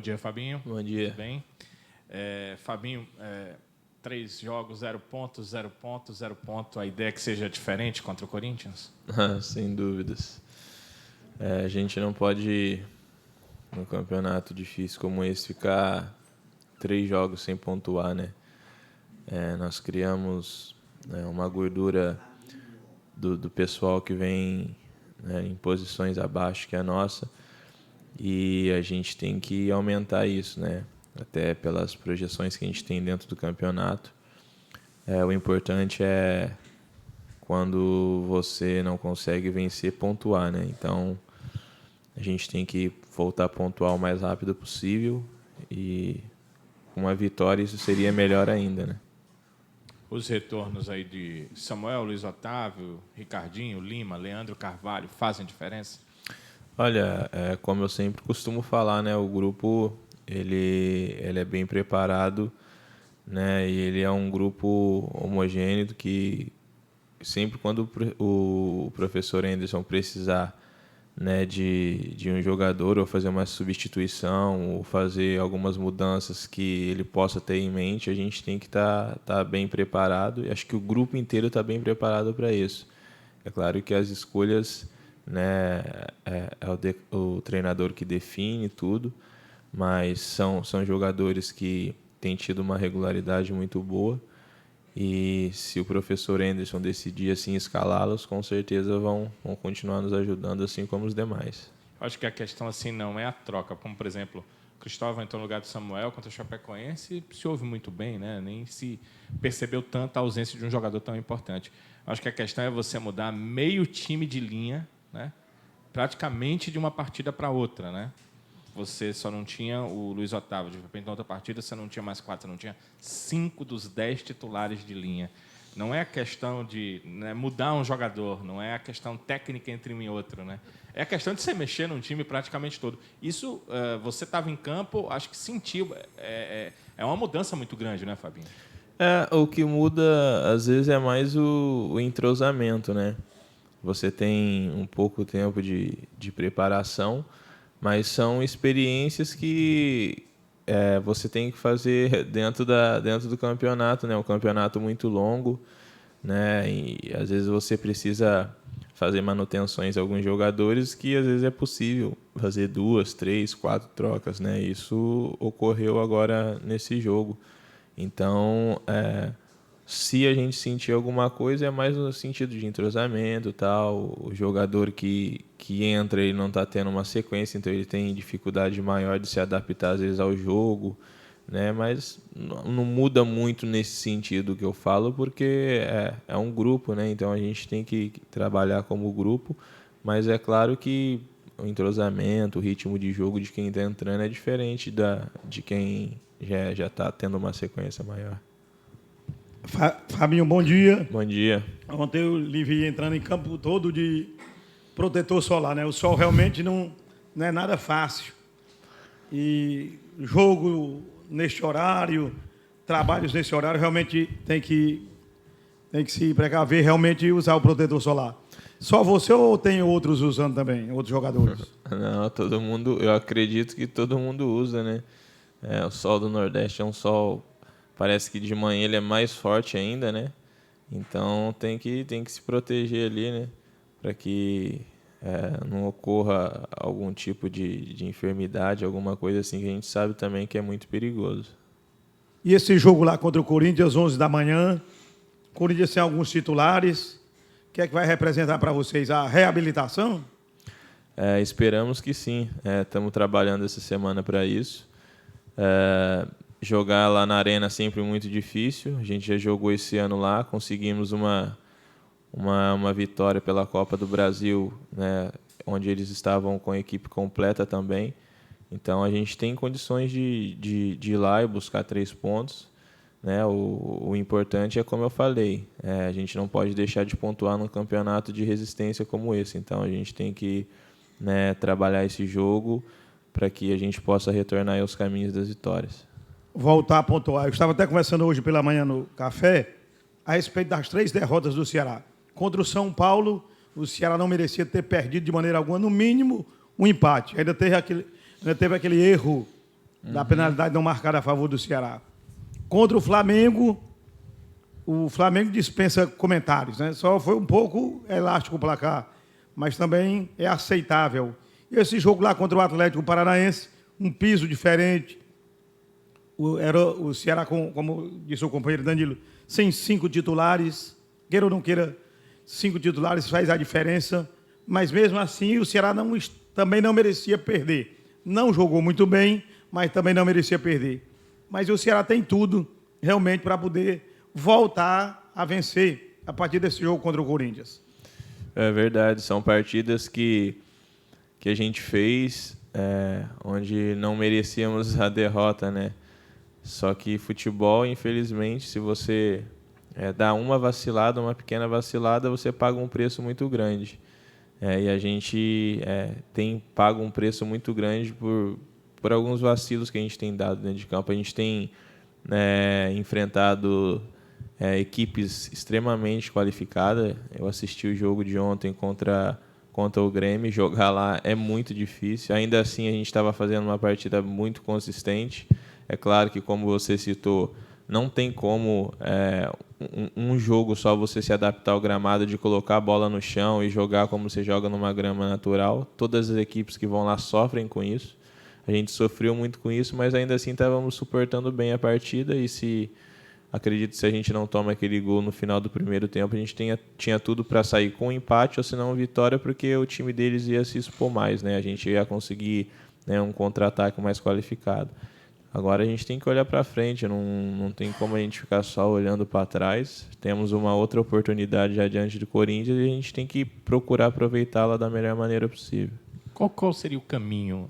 dia, Fabinho. Bom dia. Tudo bem? Fabinho, 3 jogos, 0 pontos, 0 pontos, 0 ponto. A ideia é que seja diferente contra o Corinthians? Sem dúvidas. A gente não pode, num campeonato difícil como esse, ficar 3 jogos sem pontuar, né? Nós criamos uma gordura do pessoal que vem, né, em posições abaixo que a nossa, e a gente tem que aumentar isso, né? Até pelas projeções que a gente tem dentro do campeonato. O importante é, quando você não consegue vencer, pontuar, né? Então, a gente tem que voltar a pontuar o mais rápido possível, e com uma vitória isso seria melhor ainda, né? Os retornos aí de Samuel, Luiz Otávio, Ricardinho, Lima, Leandro Carvalho fazem diferença? Olha, como eu sempre costumo falar, né? O grupo ele é bem preparado, né? E ele é um grupo homogêneo que sempre quando o professor Anderson precisar, né, de um jogador, ou fazer uma substituição, ou fazer algumas mudanças que ele possa ter em mente, a gente tem que tá bem preparado. E acho que o grupo inteiro está bem preparado para isso. É claro que as escolhas, né, o treinador que define tudo, mas são jogadores que têm tido uma regularidade muito boa. E se o professor Anderson decidir assim escalá-los, com certeza vão continuar nos ajudando, assim como os demais. Eu acho que a questão assim não é a troca, como por exemplo, Cristóvão entrou no lugar do Samuel contra o Chapecoense, se ouve muito bem, né? Nem se percebeu tanto a ausência de um jogador tão importante. Eu acho que a questão é você mudar meio time de linha, né? Praticamente de uma partida para outra, né? Você só não tinha o Luiz Otávio, de repente na outra partida você não tinha mais 4, você não tinha 5 dos 10 titulares de linha. Não é a questão de, né, mudar um jogador, não é a questão técnica entre um e outro, né? É a questão de você mexer num time praticamente todo. Isso, você estava em campo, acho que sentiu. É uma mudança muito grande, né, Fabinho? O que muda, às vezes, é mais o entrosamento, né? Você tem um pouco tempo de preparação, mas são experiências que você tem que fazer dentro do campeonato, né? Um campeonato muito longo, né? E às vezes você precisa fazer manutenções a alguns jogadores, que às vezes é possível fazer 2, 3, 4 trocas, né? Isso ocorreu agora nesse jogo. Então, se a gente sentir alguma coisa, é mais no sentido de entrosamento, tal. O jogador que entra, ele não está tendo uma sequência, então ele tem dificuldade maior de se adaptar às vezes ao jogo, né? Mas não muda muito nesse sentido que eu falo, porque é um grupo, né? Então a gente tem que trabalhar como grupo, mas é claro que o entrosamento, o ritmo de jogo de quem está entrando é diferente de quem já está tendo uma sequência maior. Fabinho, bom dia. Bom dia. Ontem eu lhe vi entrando em campo todo de protetor solar, né? O sol realmente não é nada fácil. E jogo neste horário, trabalhos nesse horário, realmente tem que se precaver, realmente usar o protetor solar. Só você ou tem outros usando também, outros jogadores? Não, todo mundo, eu acredito que todo mundo usa, né? O sol do Nordeste é um sol, parece que de manhã ele é mais forte ainda, né? Então tem que se proteger ali, né? Para que não ocorra algum tipo de enfermidade, alguma coisa assim, que a gente sabe também que é muito perigoso. E esse jogo lá contra o Corinthians, 11 da manhã, o Corinthians tem alguns titulares. O que é que vai representar para vocês? A reabilitação? Esperamos que sim. Estamos trabalhando essa semana para isso. Jogar lá na Arena é sempre muito difícil. A gente já jogou esse ano lá, conseguimos uma vitória pela Copa do Brasil, né, onde eles estavam com a equipe completa também. Então a gente tem condições de ir lá e buscar 3 pontos. Né? O importante é, como eu falei, a gente não pode deixar de pontuar num campeonato de resistência como esse. Então a gente tem que, né, trabalhar esse jogo para que a gente possa retornar aos caminhos das vitórias. Voltar a pontuar. Eu estava até conversando hoje pela manhã no café a respeito das 3 derrotas do Ceará. Contra o São Paulo, o Ceará não merecia ter perdido de maneira alguma, no mínimo, um empate. Ainda teve aquele erro da penalidade não marcada a favor do Ceará. Contra o Flamengo dispensa comentários, né? Só foi um pouco elástico o placar, mas também é aceitável. E esse jogo lá contra o Atlético Paranaense, um piso diferente. O Ceará, como disse o companheiro Danilo, sem 5 titulares, queira ou não queira, 5 titulares faz a diferença, mas mesmo assim o Ceará também não merecia perder. Não jogou muito bem, mas também não merecia perder. Mas o Ceará tem tudo realmente para poder voltar a vencer a partir desse jogo contra o Corinthians. É verdade, são partidas que a gente fez onde não merecíamos a derrota, né? Só que futebol, infelizmente, se você dá uma vacilada, uma pequena vacilada, você paga um preço muito grande. E a gente tem pago um preço muito grande por alguns vacilos que a gente tem dado dentro de campo. A gente tem enfrentado equipes extremamente qualificadas. Eu assisti o jogo de ontem contra o Grêmio. Jogar lá é muito difícil. Ainda assim, a gente estava fazendo uma partida muito consistente. É claro que, como você citou, não tem como um jogo só você se adaptar ao gramado, de colocar a bola no chão e jogar como você joga numa grama natural. Todas as equipes que vão lá sofrem com isso. A gente sofreu muito com isso, mas ainda assim estávamos suportando bem a partida. E acredito que se a gente não toma aquele gol no final do primeiro tempo, a gente tinha tudo para sair com um empate ou se não vitória, porque o time deles ia se expor mais, né? A gente ia conseguir um contra-ataque mais qualificado. Agora a gente tem que olhar para frente, não tem como a gente ficar só olhando para trás. Temos uma outra oportunidade já diante do Corinthians e a gente tem que procurar aproveitá-la da melhor maneira possível. Qual seria o caminho,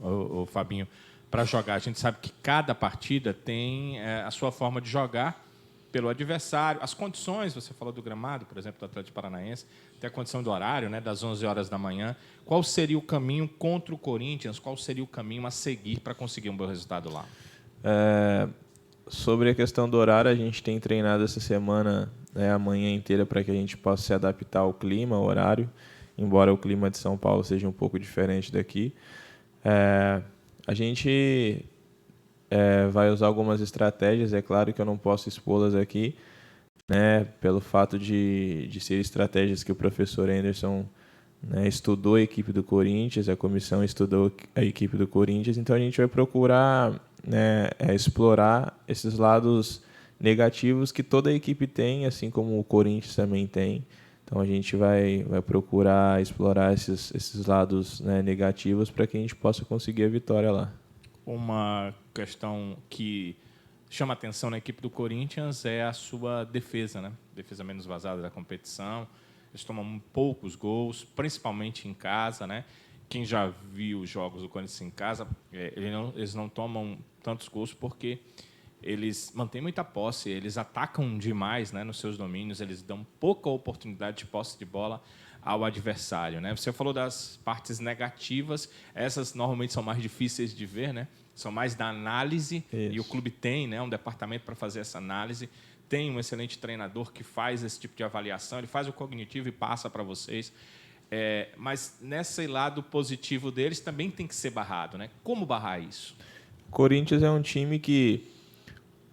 Fabinho, para jogar? A gente sabe que cada partida tem a sua forma de jogar pelo adversário. As condições, você falou do gramado, por exemplo, do Atlético Paranaense, tem a condição do horário, né, das 11 horas da manhã. Qual seria o caminho contra o Corinthians? Qual seria o caminho a seguir para conseguir um bom resultado lá? Sobre a questão do horário, a gente tem treinado essa semana a manhã inteira para que a gente possa se adaptar ao clima, ao horário, embora o clima de São Paulo seja um pouco diferente daqui. A gente vai usar algumas estratégias, é claro que eu não posso expô-las aqui, né, pelo fato de ser estratégias que o professor Anderson estudou a equipe do Corinthians, a comissão estudou a equipe do Corinthians, então a gente vai procurar explorar esses lados negativos que toda a equipe tem, assim como o Corinthians também tem. Então a gente vai procurar explorar esses lados negativos para que a gente possa conseguir a vitória lá. Uma questão que chama atenção na equipe do Corinthians é a sua defesa, né? Defesa menos vazada da competição. Eles tomam poucos gols, principalmente em casa, né? Quem já viu os jogos do Corinthians em casa, eles não tomam tantos gols porque eles mantêm muita posse, eles atacam demais, né, nos seus domínios, eles dão pouca oportunidade de posse de bola ao adversário, né? Você falou das partes negativas, essas normalmente são mais difíceis de ver, né? São mais da análise. Isso. E o clube tem, né, um departamento para fazer essa análise. Tem um excelente treinador que faz esse tipo de avaliação, ele faz o cognitivo e passa para vocês. Mas nesse lado positivo deles também tem que ser barrado, né? Como barrar isso? O Corinthians é um time que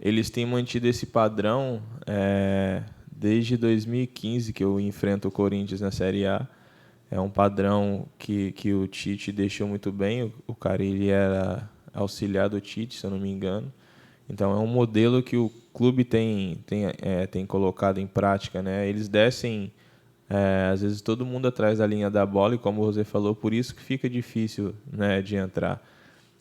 eles têm mantido esse padrão desde 2015 que eu enfrento o Corinthians na Série A. É um padrão que o Tite deixou muito bem. O Carille era auxiliar do Tite, se eu não me engano. Então é um modelo que o clube tem colocado em prática, né? Eles descem às vezes todo mundo atrás da linha da bola e, como você falou, por isso que fica difícil, né, de entrar.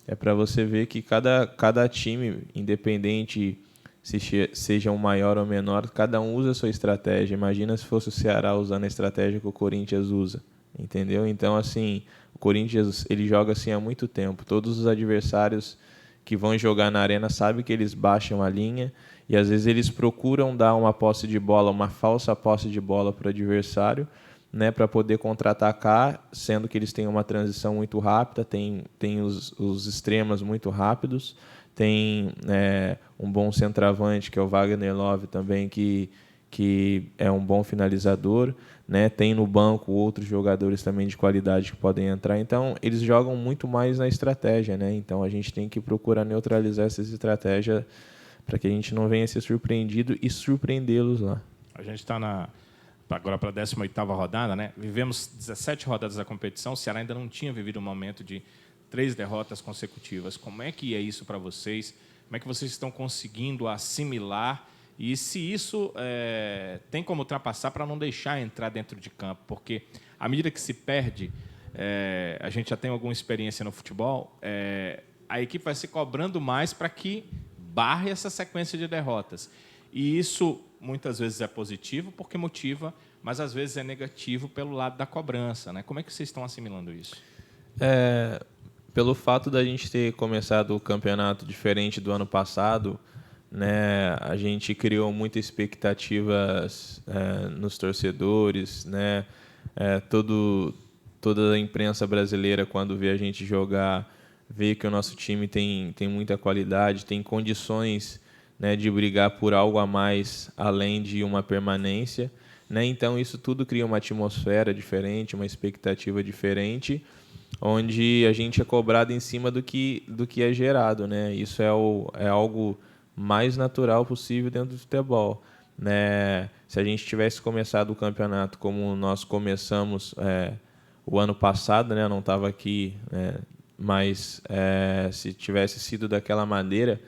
É para você ver que cada time, independente se seja um maior ou menor, cada um usa a sua estratégia. Imagina se fosse o Ceará usando a estratégia que o Corinthians usa, entendeu? Então, assim, o Corinthians ele joga assim há muito tempo. Todos os adversários que vão jogar na arena sabem que eles baixam a linha e às vezes eles procuram dar uma posse de bola, uma falsa posse de bola para o adversário, né, para poder contra-atacar, sendo que eles têm uma transição muito rápida, tem os extremos muito rápidos, tem um bom centroavante, que é o Wagner Love também, que é um bom finalizador. né? Tem no banco outros jogadores também de qualidade que podem entrar. Então, eles jogam muito mais na estratégia, né? Então, a gente tem que procurar neutralizar essas estratégias para que a gente não venha ser surpreendido e surpreendê-los lá. A gente está agora para a 18ª rodada, né? Vivemos 17 rodadas da competição. O Ceará ainda não tinha vivido um momento de 3 derrotas consecutivas. Como é que é isso para vocês? Como é que vocês estão conseguindo assimilar? E se isso tem como ultrapassar para não deixar entrar dentro de campo? Porque, à medida que se perde, a gente já tem alguma experiência no futebol, a equipe vai se cobrando mais para que barre essa sequência de derrotas. E isso, muitas vezes, é positivo porque motiva, mas, às vezes, é negativo pelo lado da cobrança, né? Como é que vocês estão assimilando isso? Pelo fato da gente ter começado o campeonato diferente do ano passado, né, a gente criou muitas expectativas nos torcedores, né, toda a imprensa brasileira, quando vê a gente jogar, vê que o nosso time tem muita qualidade, tem condições, né, de brigar por algo a mais além de uma permanência, né? Então isso tudo cria uma atmosfera diferente, uma expectativa diferente, onde a gente é cobrado em cima do que é gerado, né? Isso é algo mais natural possível dentro do futebol, né? Se a gente tivesse começado o campeonato como nós começamos o ano passado, né? Eu não estava aqui, mas se tivesse sido daquela maneira,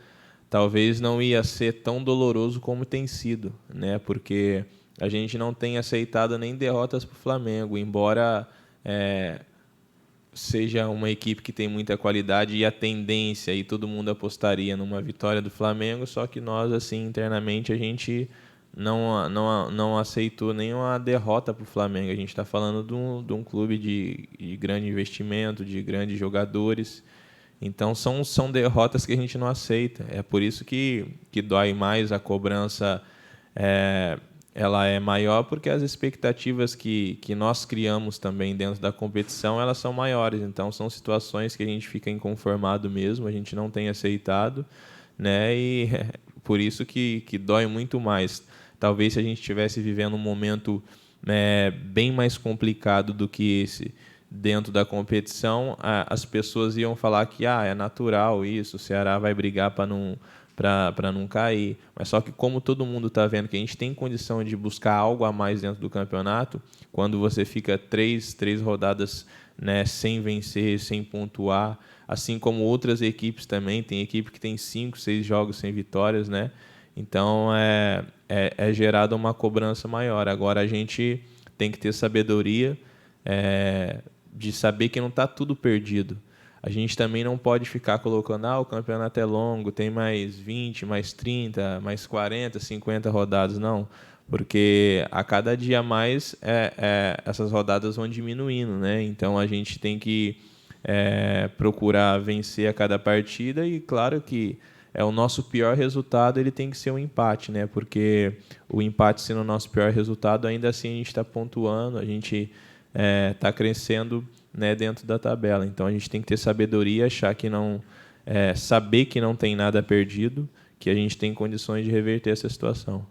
talvez não ia ser tão doloroso como tem sido, né? Porque a gente não tem aceitado nem derrotas para o Flamengo, embora seja uma equipe que tem muita qualidade e a tendência, e todo mundo apostaria numa vitória do Flamengo, só que nós, assim, internamente, a gente não aceitou nenhuma derrota para o Flamengo. A gente está falando de um clube de grande investimento, de grandes jogadores. Então, são derrotas que a gente não aceita. É por isso que dói mais a cobrança. Ela é maior porque as expectativas que nós criamos também dentro da competição, elas são maiores. Então, são situações que a gente fica inconformado mesmo, a gente não tem aceitado, né? E por isso que dói muito mais. Talvez se a gente estivesse vivendo um momento bem mais complicado do que esse dentro da competição, as pessoas iam falar que é natural isso, o Ceará vai brigar para não cair. Mas só que como todo mundo está vendo que a gente tem condição de buscar algo a mais dentro do campeonato, quando você fica três rodadas, né, sem vencer, sem pontuar, assim como outras equipes também, tem equipe que tem 5, 6 jogos sem vitórias, né? Então é gerada uma cobrança maior. Agora a gente tem que ter sabedoria de saber que não está tudo perdido. A gente também não pode ficar colocando, o campeonato é longo, tem mais 20, mais 30, mais 40, 50 rodadas. Não, porque a cada dia mais essas rodadas vão diminuindo, né? Então a gente tem que procurar vencer a cada partida e, claro que o nosso pior resultado ele tem que ser um empate, né? Porque o empate sendo o nosso pior resultado, ainda assim a gente está pontuando, a gente está crescendo, né, dentro da tabela. Então a gente tem que ter sabedoria, achar que saber que não tem nada perdido, que a gente tem condições de reverter essa situação.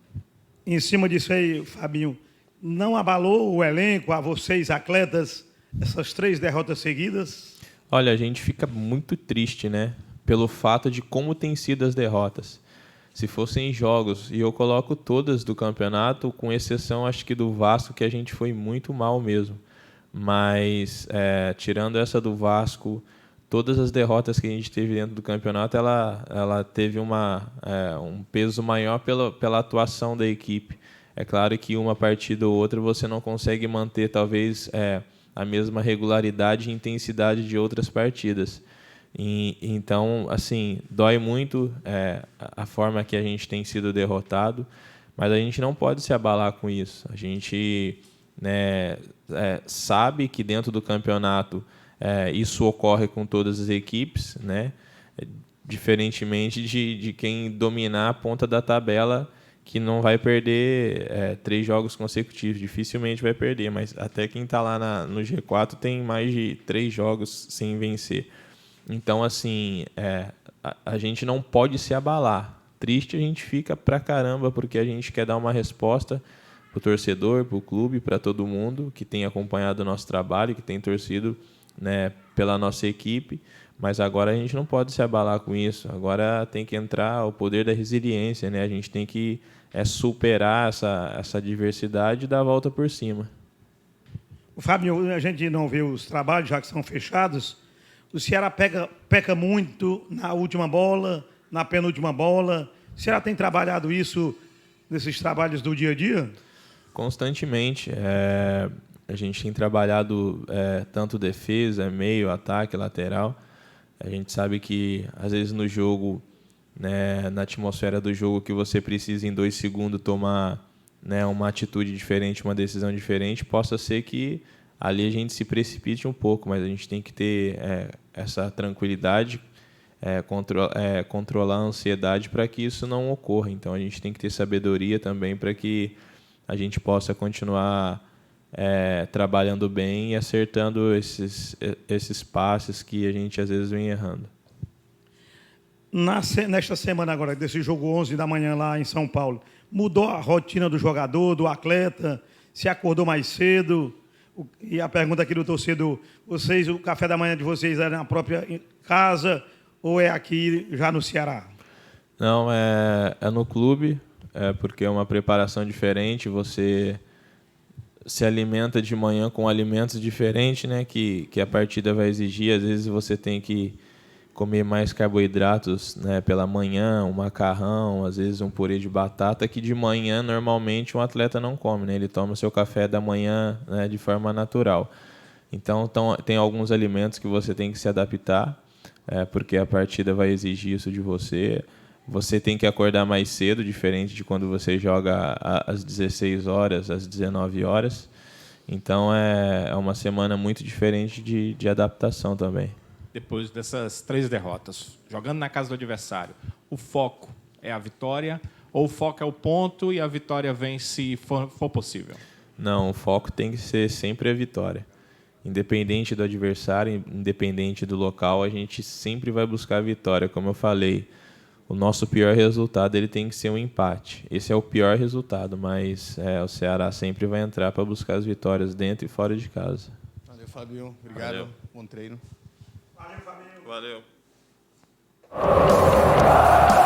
Em cima disso aí, Fabinho, não abalou o elenco, a vocês, atletas, essas 3 derrotas seguidas? Olha, a gente fica muito triste, né, pelo fato de como têm sido as derrotas. Se fossem jogos, e eu coloco todas do campeonato, com exceção, acho que do Vasco, que a gente foi muito mal mesmo. Mas, tirando essa do Vasco, todas as derrotas que a gente teve dentro do campeonato, ela teve um peso maior pela atuação da equipe. É claro que uma partida ou outra você não consegue manter, talvez, a mesma regularidade e intensidade de outras partidas. Então, assim, dói muito a forma que a gente tem sido derrotado, mas a gente não pode se abalar com isso. A gente sabe que dentro do campeonato isso ocorre com todas as equipes, né? Diferentemente de quem dominar a ponta da tabela, que não vai perder 3 jogos consecutivos, dificilmente vai perder, mas até quem está lá no G4 tem mais de 3 jogos sem vencer. Então, assim, a gente não pode se abalar. Triste a gente fica pra caramba, porque a gente quer dar uma resposta o torcedor, para o clube, para todo mundo que tem acompanhado o nosso trabalho, que tem torcido, né, pela nossa equipe. Mas agora a gente não pode se abalar com isso. Agora tem que entrar o poder da resiliência, né? A gente tem que superar essa diversidade e dar a volta por cima. O Fábio, a gente não vê os trabalhos, já que são fechados. O Ceará peca muito na última bola, na penúltima bola. O Ceará tem trabalhado isso nesses trabalhos do dia a dia? Constantemente. A gente tem trabalhado tanto defesa, meio, ataque, lateral. A gente sabe que, às vezes, no jogo, né, na atmosfera do jogo, que você precisa, em 2 segundos, tomar, né, uma atitude diferente, uma decisão diferente, possa ser que ali a gente se precipite um pouco, mas a gente tem que ter essa tranquilidade, controlar a ansiedade para que isso não ocorra. Então, a gente tem que ter sabedoria também para que a gente possa continuar trabalhando bem e acertando esses passes que a gente às vezes vem errando. Nesta semana agora, desse jogo 11 da manhã lá em São Paulo, mudou a rotina do jogador, do atleta? Se acordou mais cedo? E a pergunta aqui do torcedor, o café da manhã de vocês é na própria casa ou é aqui já no Ceará? Não, é no clube, porque é uma preparação diferente, você se alimenta de manhã com alimentos diferentes, né, que a partida vai exigir. Às vezes você tem que comer mais carboidratos, né, pela manhã, um macarrão, às vezes um purê de batata, que de manhã normalmente um atleta não come, né, ele toma seu café da manhã, né, de forma natural. Então tem alguns alimentos que você tem que se adaptar, porque a partida vai exigir isso de você. Você tem que acordar mais cedo, diferente de quando você joga às 16 horas, às 19 horas. Então, é uma semana muito diferente de adaptação também. Depois dessas 3 derrotas, jogando na casa do adversário, o foco é a vitória ou o foco é o ponto e a vitória vem se for possível? Não, o foco tem que ser sempre a vitória. Independente do adversário, independente do local, a gente sempre vai buscar a vitória. Como eu falei, o nosso pior resultado ele tem que ser um empate. Esse é o pior resultado, mas o Ceará sempre vai entrar para buscar as vitórias dentro e fora de casa. Valeu, Fabio. Obrigado. Valeu. Bom treino. Valeu, Fabio. Valeu.